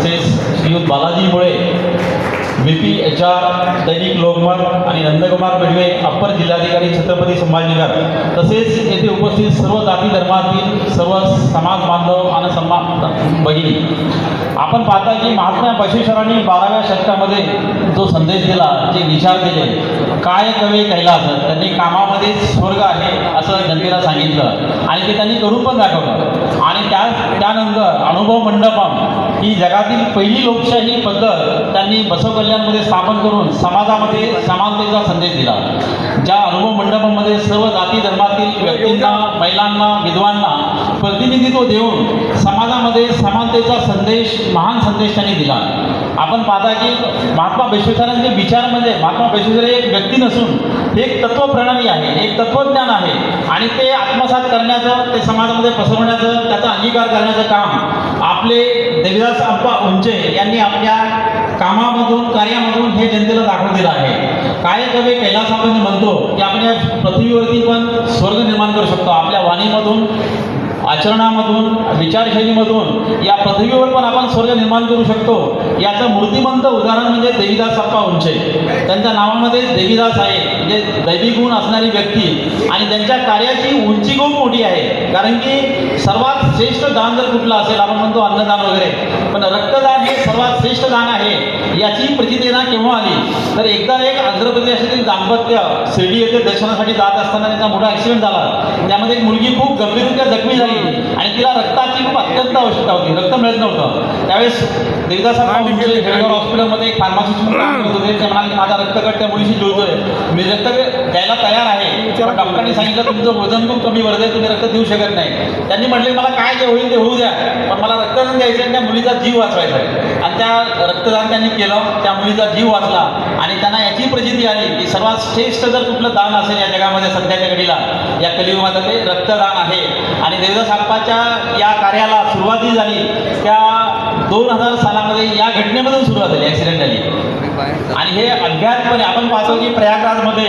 तसेच श्रीयुत बालाजी मुळे VP HR दैनिक लोकमत आणि नंदकुमार पेडवे अप्पर जिल्हाधिकारी छत्रपती संभाजीनगर तसेच येथे उपस्थित सर्व जाती धर्मातील सर्व समाज बांधव आणि भगिनी, आपण पाहता की महात्मा बसवेश्वरांनी 12व्या शतकामध्ये जो संदेश दिला, जे विचार दिले, काय कवे कैलास, त्यांनी कामामध्ये स्वर्ग आहे असं जनतेला सांगितलं आणि ते त्यांनी करून पण दाखवलं। आणि त्यानंतर अनुभव मंडपम ही जगातील पहिली लोकशाही पद्धत त्यांनी बसव कल्याणमध्ये स्थापन करून समाजामध्ये समानतेचा संदेश दिला। ज्या अनुभव मंडपामध्ये सर्व जाती धर्मातील व्यक्तींना, महिलांना, विधवांना प्रतिनिधित्व देऊन समाजामध्ये समानतेचा संदेश, महान संदेश त्यांनी दिला। आपण पाहता की महात्मा बसवेश्वरांचे विचार म्हणजे महात्मा बसवेश्वर एक व्यक्ती नसून हे एक तत्वप्रणाली आहे, एक तत्वज्ञान आहे आणि ते आत्मसात करण्याचं, ते समाजामध्ये पसरवण्याचं, त्याचा अंगीकार करण्याचं काम आपले देवीदास अप्पा उंचे यांनी आपल्या कामामधून, कार्यामधून हे जनतेला दाखवून दिलं आहे। काय कवे कैलास आपण म्हणतो की आपण या पृथ्वीवरती पण स्वर्ग निर्माण करू शकतो। आपल्या वाणीमधून, आचरणामधून, विचारशैलीमधून या पृथ्वीवर पण आपण स्वर्ग निर्माण करू शकतो। याचं मूर्तिमंत उदाहरण म्हणजे देवीदास अप्पा उंचे। त्यांच्या नावामध्ये देवीदास आहे, म्हणजे दैवी गुण असणारी व्यक्ती आणि त्यांच्या कार्याची उंची खूप मोठी आहे। कारण की सर्वात श्रेष्ठ दान जर कुठलं असेल, आपण म्हणतो अन्नदान वगैरे, पण रक्तदान हे सर्वात श्रेष्ठ दान आहे। याची प्रचितीना केव्हा आली तर एकदा एक आंध्र प्रदेशातील दाम्पत्य शिर्डी येथे दर्शनासाठी जात असताना त्यांचा मोठा ॲक्सिडेंट झाला। त्यामध्ये एक मुलगी खूप गंभीररित्या जखमी झाली आणि तिला रक्ताची खूप अत्यंत आवश्यकता होती, रक्त मिळत नव्हतं। त्यावेळेस देवीदास हेडगाव हॉस्पिटलमध्ये एक फार्मासिस्ट म्हणून काम करत होते। ते म्हणाले माझा रक्तगट त्या मुलीशी जुळतोय, मी रक्त द्यायला तयार आहे, पण डॉक्टरांनी सांगितलं तुमचं वजन खूप कमी वाढत आहे, तुम्ही रक्त देऊ शकत नाही। त्यांनी म्हटले मला काय जे होईल ते होऊ द्या, पण मला रक्तदान द्यायचं आणि त्या मुलीचा जीव वाचवायचा आहे। आणि त्या रक्तदान त्यांनी केलं, त्या मुलीचा जीव वाचला आणि त्यांना याची प्रचिती आली की सर्वात श्रेष्ठ जर कुठलं दान असेल या जगामध्ये सध्याच्या घडीला, या कलियुगामध्ये ते रक्तदान आहे। आणि देवीदास अप्पाच्या या कार्याला सुरुवाती झाली त्या 2000 सालामध्ये या घटनेमधून सुरुवात झाली, ॲक्सिडेंट झाली। आणि हे अज्ञातपणे आपण पाहतो की प्रयागराजमध्ये